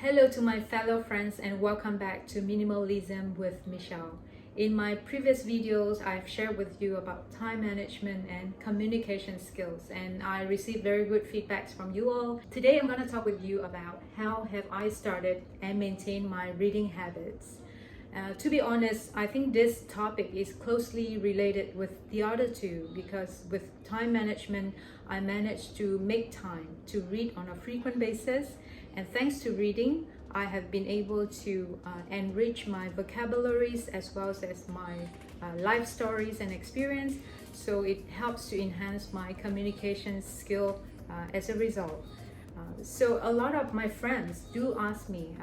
Hello to my fellow friends and welcome back to Minimalism with Michelle. In my previous videos, I've shared with you about time management and communication skills, and I received very good feedbacks from you all. Today, I'm going to talk with you about how have I started and maintained my reading habits. To be honest, I think this topic is closely related with the other two because with time management, I managed to make time to read on a frequent basis, and thanks to reading, I have been able to enrich my vocabularies as well as my life stories and experience. So it helps to enhance my communication skill as a result. So a lot of my friends do ask me,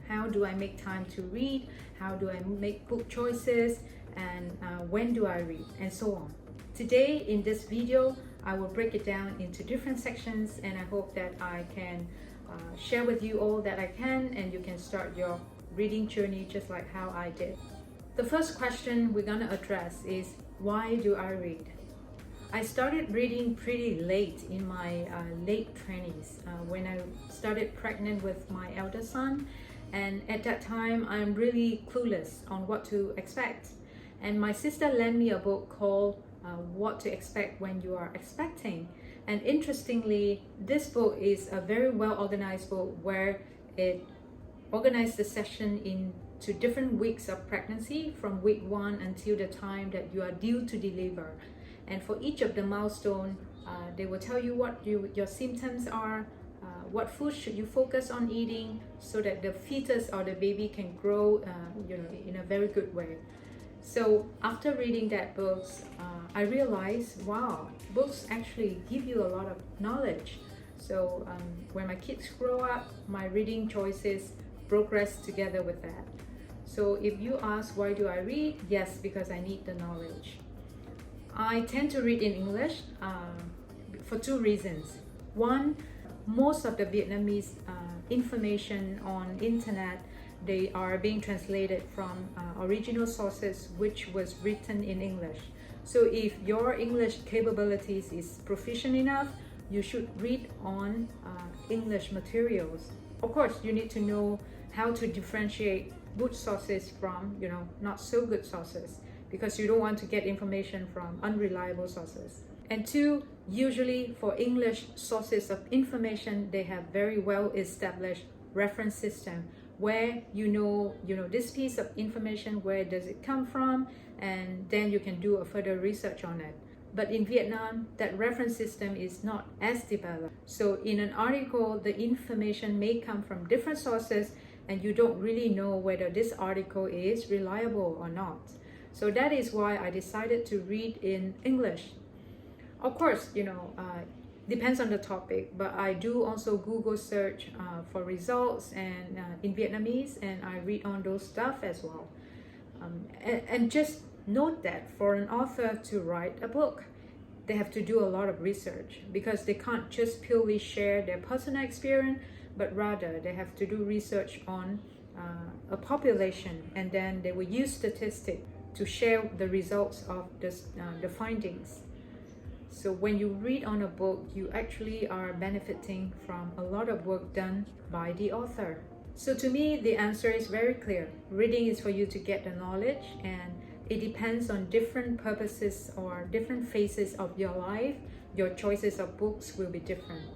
how do I make time to read? How do I make book choices? And when do I read? And so on. Today in this video, I will break it down into different sections, and I hope that I can share with you all that I can, and you can start your reading journey just like how I did. The first question we're gonna address is, why do I read? I started reading pretty late in my late 20s when I started pregnant with my elder son, and at that time I'm really clueless on what to expect, and my sister lent me a book called What to Expect When You Are Expecting. And interestingly, this book is a very well organized book where it organized the session into different weeks of pregnancy from week 1 until the time that you are due to deliver. And for each of the milestone, they will tell you what your symptoms are, what food should you focus on eating so that the fetus or the baby can grow in a very good way. So after reading that book, I realized, wow, books actually give you a lot of knowledge. So when my kids grow up, my reading choices progress together with that. So if you ask, why do I read? Yes, because I need the knowledge. I tend to read in English for two reasons. One, most of the Vietnamese information on internet, they are being translated from original sources which was written in English. So if your English capabilities is proficient enough, you should read on English materials. Of course, you need to know how to differentiate good sources from not so good sources, because you don't want to get information from unreliable sources. And two, usually for English sources of information, they have very well established reference system where this piece of information, where does it come from, and then you can do a further research on it. But in Vietnam, that reference system is not as developed. So in an article, the information may come from different sources and you don't really know whether this article is reliable or not. So that is why I decided to read in English. Of course, depends on the topic, but I do also Google search for results and in Vietnamese, and I read on those stuff as well. And just note that for an author to write a book, they have to do a lot of research, because they can't just purely share their personal experience, but rather they have to do research on a population, and then they will use statistics to share the results of the findings. So when you read on a book, you actually are benefiting from a lot of work done by the author. So to me, the answer is very clear. Reading is for you to get the knowledge, and it depends on different purposes or different phases of your life. Your choices of books will be different.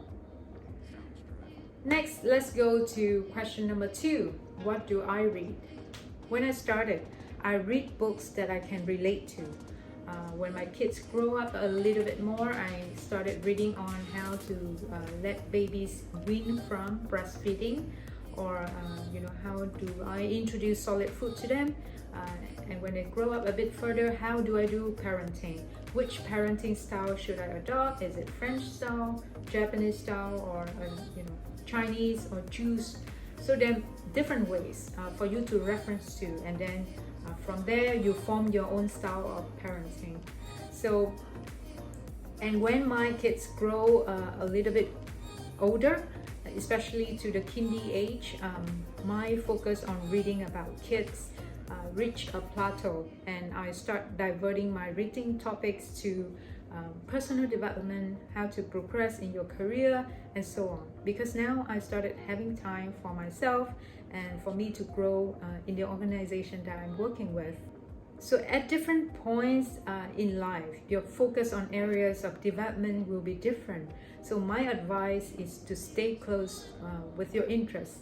Next, let's go to question number 2. What do I read? When I started, I read books that I can relate to. When my kids grow up a little bit more, I started reading on how to let babies wean from breastfeeding, or how do I introduce solid food to them, and when they grow up a bit further, how do I do parenting? Which parenting style should I adopt? Is it French style, Japanese style, or Chinese or Jews? So there are different ways for you to reference to, and then from there you form your own style of parenting. So, and when my kids grow a little bit older, especially to the kindy age, my focus on reading about kids reach a plateau, and I start diverting my reading topics to personal development, how to progress in your career, and so on. Because now I started having time for myself and for me to grow in the organization that I'm working with. So at different points in life, your focus on areas of development will be different. So my advice is to stay close with your interests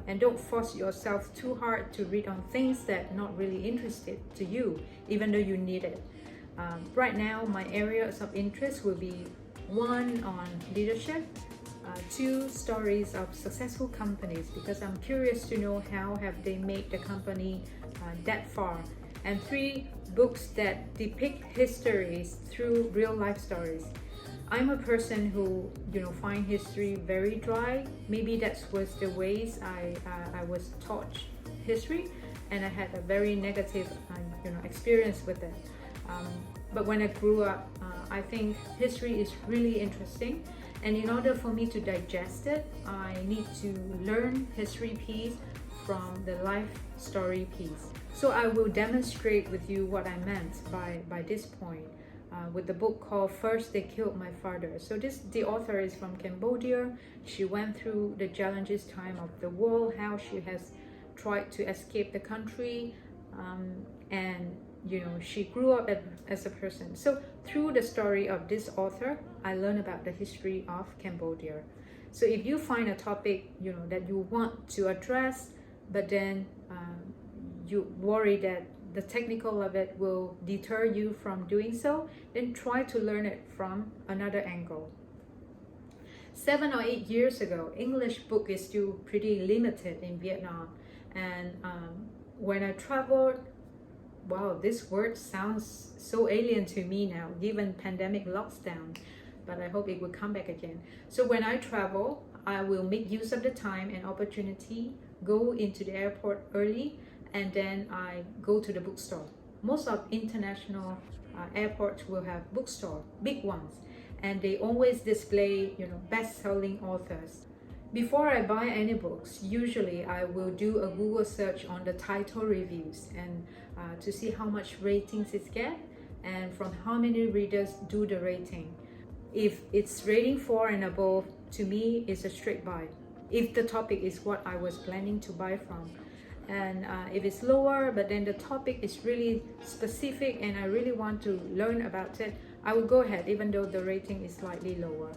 and don't force yourself too hard to read on things that not really interested to you, even though you need it. Right now, my areas of interest will be one on leadership, two stories of successful companies because I'm curious to know how have they made the company that far, and three books that depict histories through real life stories. I'm a person who find history very dry. Maybe that was the ways I was taught history, and I had a very negative experience with it. But when I grew up, I think history is really interesting, and in order for me to digest it, I need to learn history piece from the life story piece. So I will demonstrate with you what I meant by this point with the book called First They Killed My Father. So the author is from Cambodia. She went through the challenges time of the war, how she has tried to escape the country, and she grew up as a person. So through the story of this author, I learned about the history of Cambodia. So if you find a topic that you want to address, but then you worry that the technical of it will deter you from doing so, then try to learn it from another angle. 7 or 8 years ago, English book is still pretty limited in Vietnam, and when I traveled, wow, this word sounds so alien to me now given pandemic lockdown, but I hope it will come back again. So when I travel, I will make use of the time and opportunity, go into the airport early, and then I go to the bookstore. Most of international airports will have bookstore, big ones, and they always display best-selling authors. Before I buy any books, usually I will do a Google search on the title reviews and to see how much ratings it gets and from how many readers do the rating. If it's rating 4 and above, to me it's a straight buy, if the topic is what I was planning to buy from. And if it's lower, but then the topic is really specific and I really want to learn about it, I will go ahead even though the rating is slightly lower.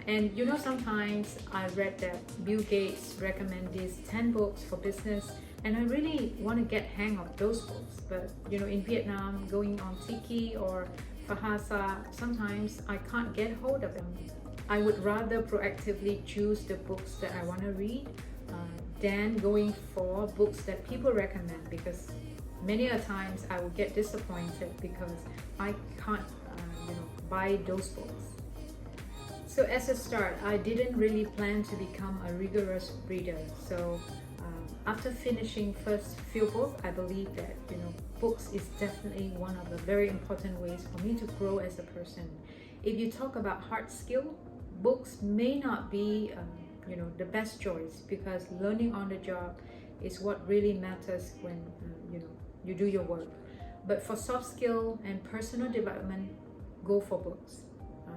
And sometimes I read that Bill Gates recommend these 10 books for business, and I really want to get hang of those books. But in Vietnam, going on Tiki or Bahasa, sometimes I can't get hold of them. I would rather proactively choose the books that I want to read than going for books that people recommend, because many a times I will get disappointed because I can't buy those books. So as a start, I didn't really plan to become a rigorous reader. So after finishing first few books, I believe that books is definitely one of the very important ways for me to grow as a person. If you talk about hard skill, books may not be the best choice, because learning on the job is what really matters when you do your work. But for soft skill and personal development, go for books.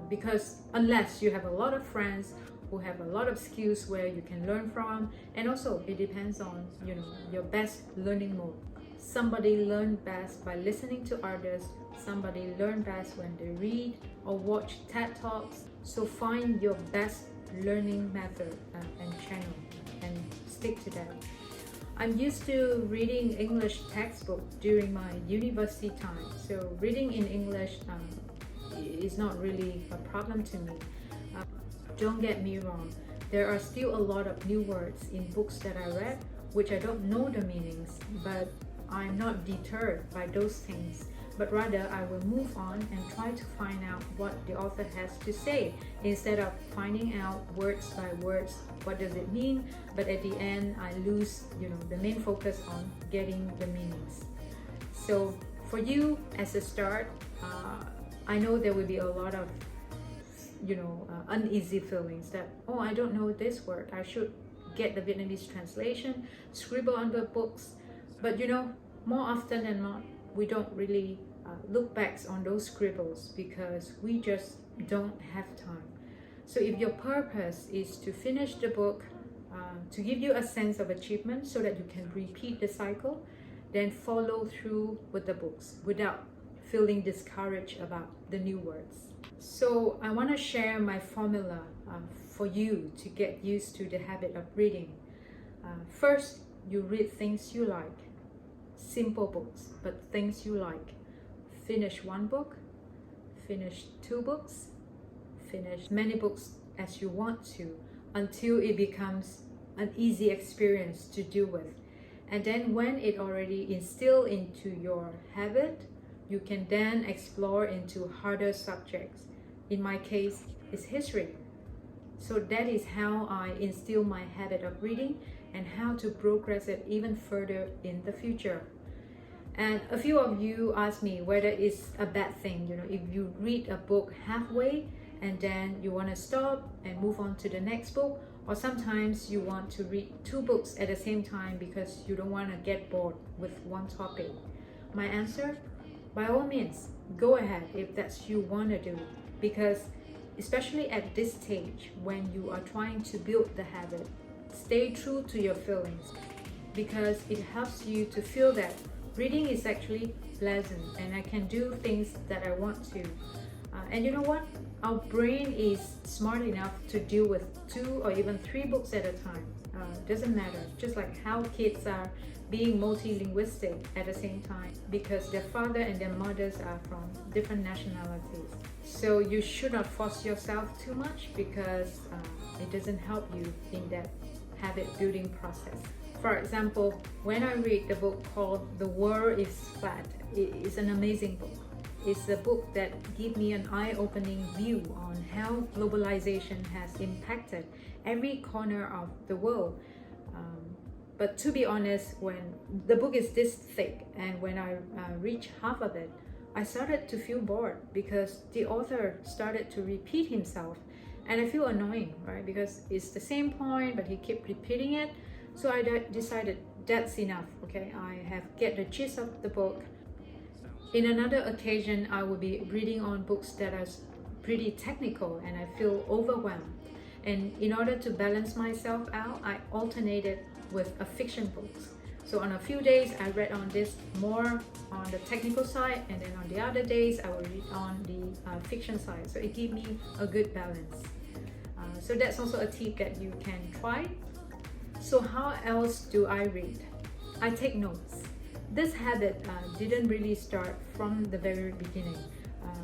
Because unless you have a lot of friends who have a lot of skills where you can learn from, and also it depends on your best learning mode. Somebody learn best by listening to others, somebody learn best when they read or watch TED Talks. So find your best learning method and channel and stick to that. I'm used to reading English textbook during my university time, so reading in English is not really a problem to me. Don't get me wrong, there are still a lot of new words in books that I read which I don't know the meanings, but I'm not deterred by those things, but rather I will move on and try to find out what the author has to say, instead of finding out words by words what does it mean, but at the end I lose the main focus on getting the meanings. So for you as a start, I know there will be a lot of uneasy feelings that, oh, I don't know this word, I should get the Vietnamese translation, scribble on the books. But more often than not, we don't really look backs on those scribbles because we just don't have time. So if your purpose is to finish the book, to give you a sense of achievement so that you can repeat the cycle, then follow through with the books without feeling discouraged about the new words. So I want to share my formula for you to get used to the habit of reading. First, you read things you like. Simple books, but things you like. Finish one book, finish two books, finish many books as you want to until it becomes an easy experience to deal with. And then when it already instilled into your habit, you can then explore into harder subjects. In my case, it's history. So that is how I instill my habit of reading and how to progress it even further in the future. And a few of you ask me whether it's a bad thing, if you read a book halfway and then you want to stop and move on to the next book, or sometimes you want to read two books at the same time because you don't want to get bored with one topic. My answer, by all means, go ahead if that's you want to do, because especially at this stage when you are trying to build the habit, stay true to your feelings because it helps you to feel that reading is actually pleasant and I can do things that I want to. And you know what? Our brain is smart enough to deal with 2 or even 3 books at a time. Doesn't matter. Just like how kids are being multilinguistic at the same time because their father and their mothers are from different nationalities. So you should not force yourself too much because it doesn't help you in that habit building process. For example, when I read the book called The World is Flat, it is an amazing book. It's a book that gives me an eye-opening view on how globalization has impacted every corner of the world. But to be honest, when the book is this thick and when I reached half of it, I started to feel bored because the author started to repeat himself and I feel annoying, right? Because it's the same point, but he kept repeating it. So I decided that's enough, okay? I have get the gist of the book. In another occasion, I will be reading on books that are pretty technical and I feel overwhelmed. And in order to balance myself out, I alternated with a fiction books. So on a few days, I read on this more on the technical side, and then on the other days, I will read on the fiction side. So it gives me a good balance. So that's also a tip that you can try. So how else do I read? I take notes. This habit didn't really start from the very beginning,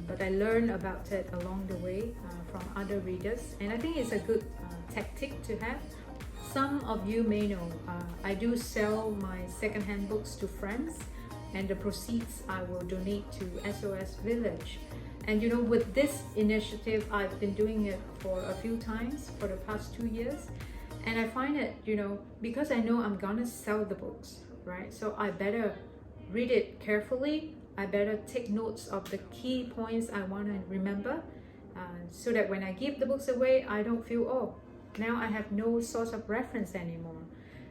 but I learned about it along the way from other readers, and I think it's a good tactic to have. Some of you may know I do sell my secondhand books to friends, and the proceeds I will donate to SOS Village. And with this initiative, I've been doing it for a few times for the past 2 years, and I find it, because I know I'm gonna sell the books, right? So I better read it carefully. I better take notes of the key points I want to remember so that when I give the books away, I don't feel, oh, now I have no source of reference anymore.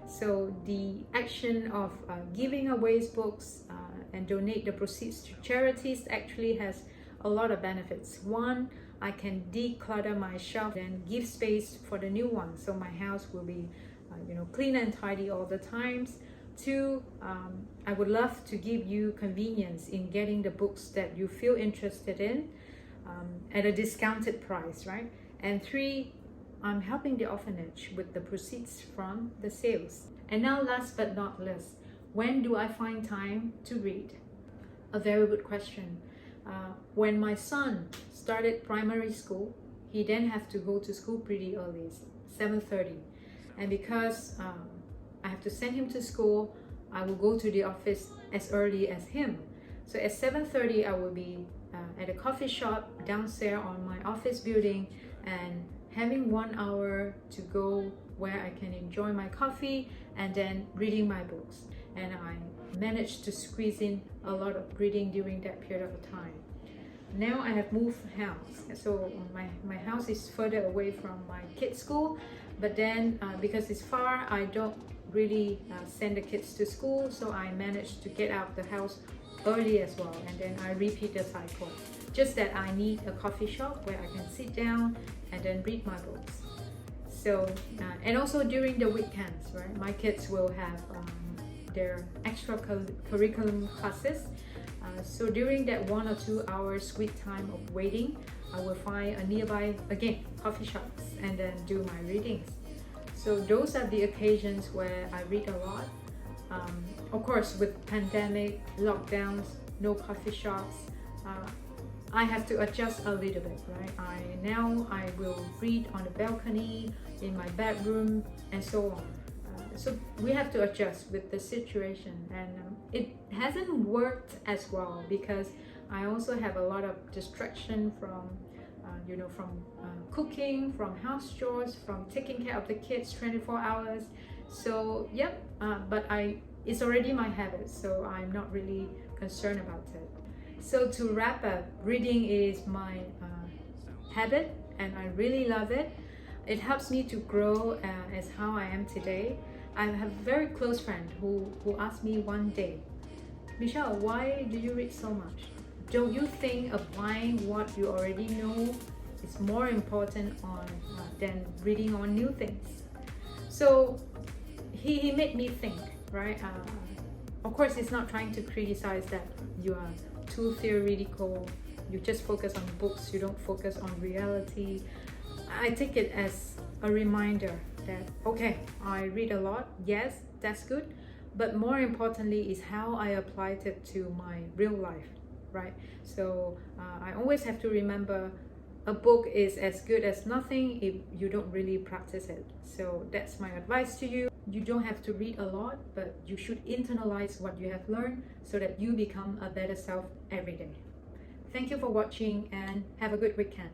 So the action of giving away books and donate the proceeds to charities actually has a lot of benefits. One, I can declutter my shelf and give space for the new one, so my house will be clean and tidy all the times. 2, I would love to give you convenience in getting the books that you feel interested in at a discounted price, right? And 3, I'm helping the orphanage with the proceeds from the sales. And now last but not least, when do I find time to read? A very good question. When my son started primary school, he then have to go to school pretty early, 7:30. And because I have to send him to school, I will go to the office as early as him. So at 7:30, I will be at a coffee shop downstairs on my office building and having 1 hour to go where I can enjoy my coffee and then reading my books. And I managed to squeeze in a lot of reading during that period of time. Now I have moved house, so my house is further away from my kids' school, but then because it's far, I don't really send the kids to school, so I managed to get out of the house early as well, and then I repeat the cycle. Just that I need a coffee shop where I can sit down and then read my books. So, and also during the weekends, right? My kids will have their extra curriculum classes. So during that 1 or 2 hours sweet time of waiting, I will find a nearby, again, coffee shops and then do my readings. So those are the occasions where I read a lot. Of course, with pandemic, lockdowns, no coffee shops, I have to adjust a little bit, right? Now I will read on the balcony, in my bedroom, and so on. So we have to adjust with the situation, and it hasn't worked as well because I also have a lot of distraction from cooking, from house chores, from taking care of the kids 24 hours. So yep, but it's already my habit, so I'm not really concerned about it. So to wrap up, reading is my habit and I really love it. It helps me to grow as how I am today. I have a very close friend who asked me one day, Michelle, why do you read so much? Don't you think applying what you already know is more important than reading on new things? So he made me think, right? Of course, it's not trying to criticize that you are too theoretical, you just focus on books, you don't focus on reality. I take it as a reminder that, okay, I read a lot, yes, that's good, but more importantly is how I applied it to my real life, right? So I always have to remember a book is as good as nothing if you don't really practice it. So that's my advice to you. You don't have to read a lot, but you should internalize what you have learned so that you become a better self every day. Thank you for watching and have a good weekend.